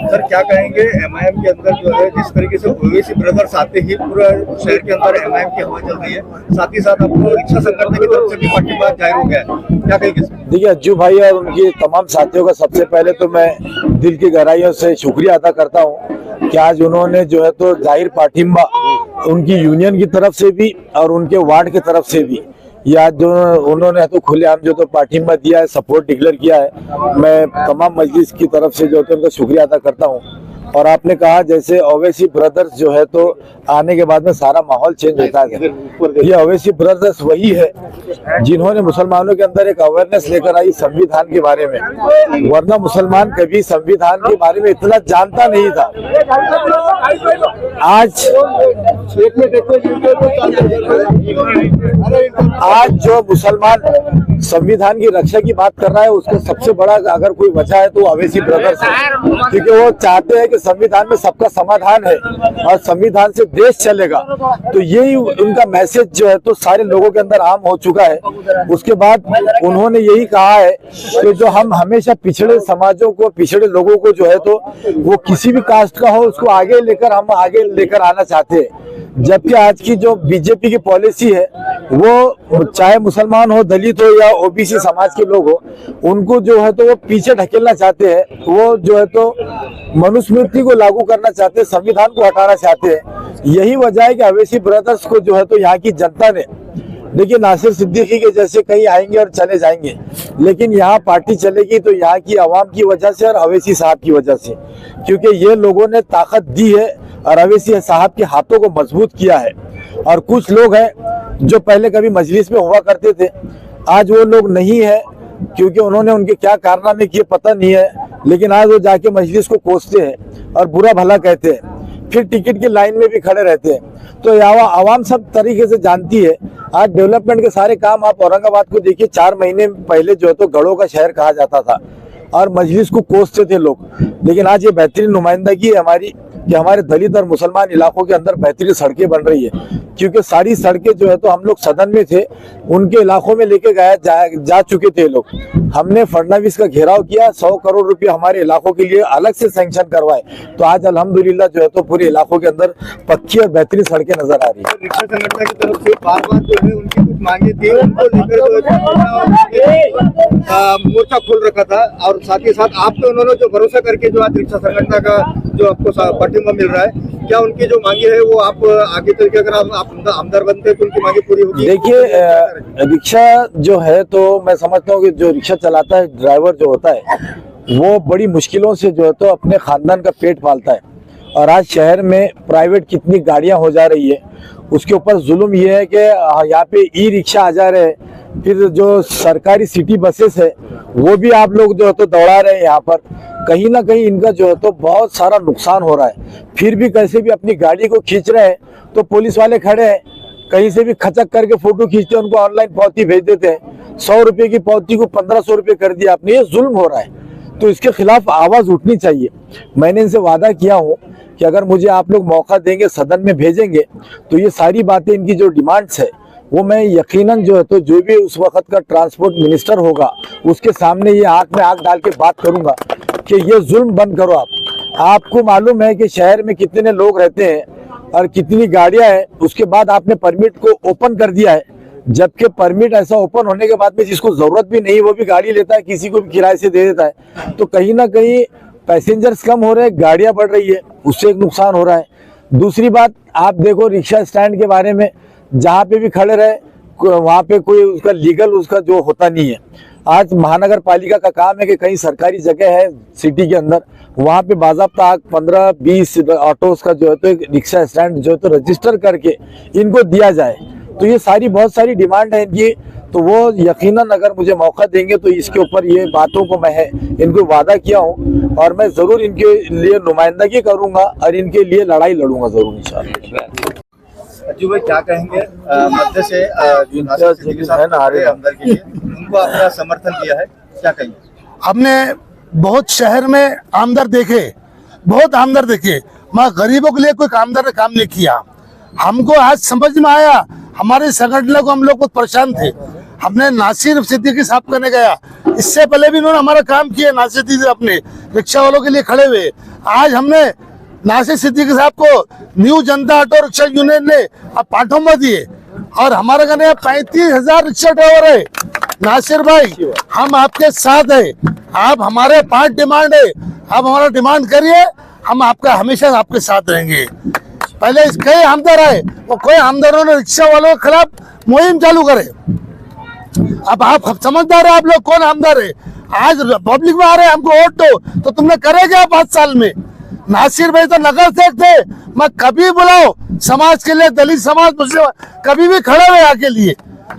Sir क्या कहेंगे MIM के अंदर जो है जिस तरीके से ओवैसी ब्रदर्स आते ही पूरा शहर के अंदर एमआईएम की हवा चल रही है, साथ ही साथ आपको रिक्शा संगठन की तरफ से भी पार्टी जाहिर हो गया है, क्या कहेंगे? देखिए अज्जू भाई और उनके तमाम साथियों का सबसे पहले तो मैं दिल की गहराइयों से शुक्रिया अदा करता हूँ कि आज उन्होंने जो है तो जाहिर पाठिंबा उनकी यूनियन की तरफ से भी और उनके वार्ड की तरफ से भी ये आज जो उन्होंने तो खुलेआम जो तो पाठिंबा दिया है, सपोर्ट डिक्लेयर किया है। मैं तमाम मजलिस की तरफ से जो है उनका शुक्रिया अदा करता हूँ। और आपने कहा जैसे ओवैसी ब्रदर्स जो है तो आने के बाद में सारा माहौल चेंज होता है। ये ओवैसी ब्रदर्स वही है जिन्होंने मुसलमानों के अंदर एक अवेयरनेस लेकर आई संविधान के बारे में, वरना मुसलमान कभी संविधान के बारे में इतना जानता नहीं था। आज जो मुसलमान संविधान की रक्षा की बात कर रहा है उसका सबसे बड़ा अगर कोई वजह है तो ओवैसी ब्रदर्स है, क्योंकि वो चाहते हैं कि संविधान में सबका समाधान है और संविधान से देश चलेगा। तो यही उनका मैसेज जो है तो सारे लोगों के अंदर आम हो चुका है। उसके बाद उन्होंने यही कहा है कि जो हम हमेशा पिछड़े समाजों को, पिछड़े लोगों को जो है तो वो किसी भी कास्ट का हो उसको आगे लेकर आना चाहते हैं। जबकि आज की जो बीजेपी की पॉलिसी है वो चाहे मुसलमान हो, दलित हो या ओबीसी समाज के लोग हो, उनको जो है तो वो पीछे ढकेलना चाहते हैं। वो जो है तो मनुस्मृति को लागू करना चाहते हैं, संविधान को हटाना चाहते हैं। यही वजह है कि ओवैसी ब्रदर्स को जो है तो यहाँ की जनता ने, देखिए नासिर सिद्दीकी के जैसे कहीं आएंगे और चले जाएंगे, लेकिन यहाँ पार्टी चलेगी तो यहाँ की आवाम की वजह से और ओवैसी साहब की वजह से, क्योंकि ये लोगों ने ताकत दी है और ओवैसी साहब के हाथों को मजबूत किया है। और कुछ लोग हैं जो पहले कभी मजलिस में हुआ करते थे, आज वो लोग नहीं है क्योंकि उन्होंने उनके क्या कारनामे किए पता नहीं है, लेकिन आज वो जाके मजलिस को कोसते हैं और बुरा भला कहते हैं, फिर टिकट की लाइन में भी खड़े रहते हैं। तो आवाम सब तरीके से जानती है। आज डेवलपमेंट के सारे काम आप औरंगाबाद को देखिए, 4 महीने पहले जो है तो गढ़ों का शहर कहा जाता था और मजलिस को कोसते थे लोग, लेकिन आज ये बेहतरीन नुमाइंदगी है हमारी कि हमारे दलित और मुसलमान इलाकों के अंदर बेहतरीन सड़कें बन रही है। क्योंकि सारी सड़कें जो है तो हम लोग सदन में थे, उनके इलाकों में लेके जा चुके थे लोग। हमने फडणवीस का घेराव किया, 100 करोड़ रुपए हमारे इलाकों के लिए अलग से सैंक्शन करवाए। तो आज अल्हम्दुलिल्लाह जो है तो पूरे इलाकों के अंदर पक्की और बेहतरीन सड़कें नजर आ रही है। रिक्शा संगठन की तरफ से बार-बार जो है उनकी कुछ मांगे थी, उनको लेकर मोर्चा खोल रखा था और साथ ही साथ आप पे उन्होंने जो भरोसा करके जो आज रिक्शा संगठन का जो आपको पाठिंबा मिल रहा है, क्या उनकी जो मांगे है वो आप आगे चल के अगर आप आमदार बनते हैं तो उनकी मांगे पूरी होगी? देखिए रिक्शा जो है तो मैं समझता हूँ कि जो रिक्शा चलाता है ड्राइवर जो होता है वो बड़ी मुश्किलों से जो है तो अपने खानदान का पेट पालता है। और आज शहर में प्राइवेट कितनी गाड़ियां हो जा रही है, उसके ऊपर जुल्म ये है कि यहाँ पे ई रिक्शा आ जा रहे हैं, फिर जो सरकारी सिटी बसेस है वो भी आप लोग जो है तो दौड़ा रहे हैं। यहाँ पर कहीं ना कहीं इनका जो है तो बहुत सारा नुकसान हो रहा है। फिर भी कैसे भी अपनी गाड़ी को खींच रहे हैं तो पुलिस वाले खड़े हैं, कहीं से भी खचक करके फोटो खींचते हैं, उनको ऑनलाइन पावती भेज देते हैं। 100 रुपए की पावती को 1500 रुपए कर दिया आपने, ये जुल्म हो रहा है। तो इसके खिलाफ आवाज उठनी चाहिए। मैंने इनसे वादा किया हूँ कि अगर मुझे आप लोग मौका देंगे, सदन में भेजेंगे, तो ये सारी बातें, इनकी जो डिमांड्स है वो मैं यकीनन जो है तो जो भी उस वक्त का ट्रांसपोर्ट मिनिस्टर होगा उसके सामने ये आंख में आंख डाल के बात करूंगा कि ये जुल्म बंद करो। आपको मालूम है कि शहर में कितने लोग रहते हैं और कितनी गाड़ियां हैं, उसके बाद आपने परमिट को ओपन कर दिया है, जबकि परमिट ऐसा ओपन होने के बाद में जिसको जरूरत भी नहीं वो भी गाड़ी लेता है, किसी को भी किराए से दे देता है। तो कहीं ना कहीं पैसेंजर्स कम हो रहे हैं, गाड़ियां बढ़ रही है, उससे एक नुकसान हो रहा है। दूसरी बात आप देखो रिक्शा स्टैंड के बारे में, जहाँ पे भी खड़े रहे वहाँ पे कोई उसका लीगल उसका जो होता नहीं है। आज महानगर पालिका का काम है कि कहीं सरकारी जगह है सिटी के अंदर, वहाँ पे बाज़ाब्ता 15-20 ऑटोस का जो है तो एक रिक्शा स्टैंड जो है तो रजिस्टर करके इनको दिया जाए। तो ये सारी बहुत सारी डिमांड है इनकी, तो वो यकीनन अगर मुझे मौका देंगे तो इसके ऊपर ये बातों को मैं इनको वादा किया हूँ और मैं जरूर इनके लिए नुमाइंदगी करूंगा और इनके लिए लड़ाई लड़ूंगा जरूर इंशाल्लाह। अज्जू भाई क्या कहेंगे मध्य से जो नासिर सिद्दीकी साहब अंदर के लिए उनको अपना समर्थन दिया है, क्या कहेंगे? हमने बहुत शहर में आमदार देखे, बहुत आमदार देखे, मगर गरीबों के लिए कोई आमदार ने काम नहीं किया। हमको आज समझ में आया, हमारे संगठन को हम लोग बहुत परेशान थे, हमने नासिर सिद्दीकी साहब करने गया। इससे पहले भी इन्होंने हमारा काम किया, नासिर सिद्दीकी अपने रिक्शा वालों के लिए खड़े हुए। आज हमने नासिर सिद्दीकी साहब को न्यू जनता ऑटो रिक्शा यूनियन ने अब पाठोंबा दिए और हमारे कहने 35,000 रिक्शा ड्राइवर है। नासिर भाई हम आपके साथ है, आप हमारे 5 डिमांड है, आप हमारा डिमांड करिए, हम आपका हमेशा आपके साथ रहेंगे। पहले कई आमदार आए, वो कोई आमदारों ने रिक्शा वालों के खिलाफ मुहिम चालू करे। अब आप समझदार है, आप लोग कौन आमदार है? आज पब्लिक में आ रहे हमको वोट दो, तो तुमने करे क्या 5 साल में? नासिर भाई तो नगर से थे, मैं कभी बुलाओ समाज के लिए, दलित समाज मुस्लिम कभी भी खड़े हुए आके लिए,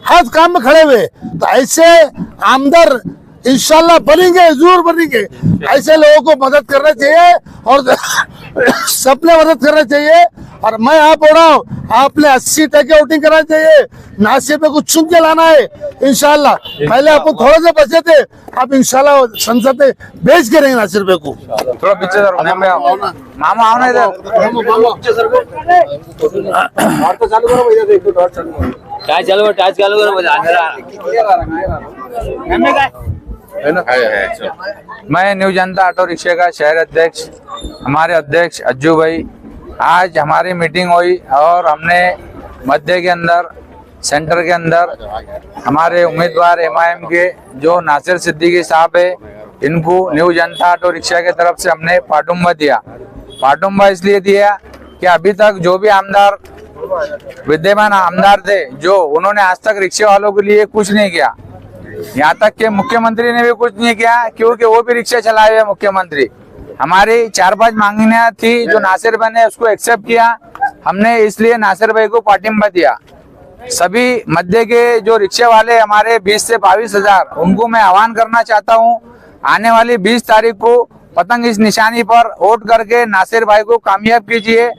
हर काम में खड़े हुए। तो ऐसे आमदार इंशाल्लाह बनेंगे, जरूर बनेंगे। ऐसे लोगों को मदद करना चाहिए और सबने मदद करना चाहिए। और मैं आप बोल रहा हूँ, आपने 80% वोटिंग करना चाहिए। नासिर पे कुछ चुन के लाना है इंशाल्लाह। पहले आप थोड़े से बचे थे, आप इंशाल्लाह संसद में भेज के रहेंगे नासिर पे को। थोड़ा पीछे सर, मामा आओ ना इधर, टाच चालू करो मैं न्यू जनता ऑटो रिक्शा का शहर अध्यक्ष, हमारे अध्यक्ष अज्जू भाई, आज हमारी मीटिंग हुई और हमने मध्य के अंदर, सेंटर के अंदर हमारे उम्मीदवार MIM के जो नासिर सिद्दीकी साहब है, इनको न्यू जनता ऑटो रिक्शा के तरफ से हमने पाठुंबा दिया। पाठुंबा इसलिए दिया कि अभी तक जो भी आमदार विद्यमान आमदार थे, जो उन्होंने आज तक रिक्शा वालों के लिए कुछ नहीं किया। यहाँ तक कि मुख्यमंत्री ने भी कुछ नहीं किया, क्योंकि वो भी रिक्शा चलाए हुए मुख्यमंत्री। हमारी 4-5 मांगियां थी जो नासिर भाई ने उसको एक्सेप्ट किया, हमने इसलिए नासिर भाई को पाठिंबा दिया। सभी मध्य के जो रिक्शा वाले हमारे 20 से 22 हजार, उनको मैं आह्वान करना चाहता हूँ, आने वाली 20 तारीख को पतंग इस निशानी पर वोट करके नासिर भाई को कामयाब कीजिए।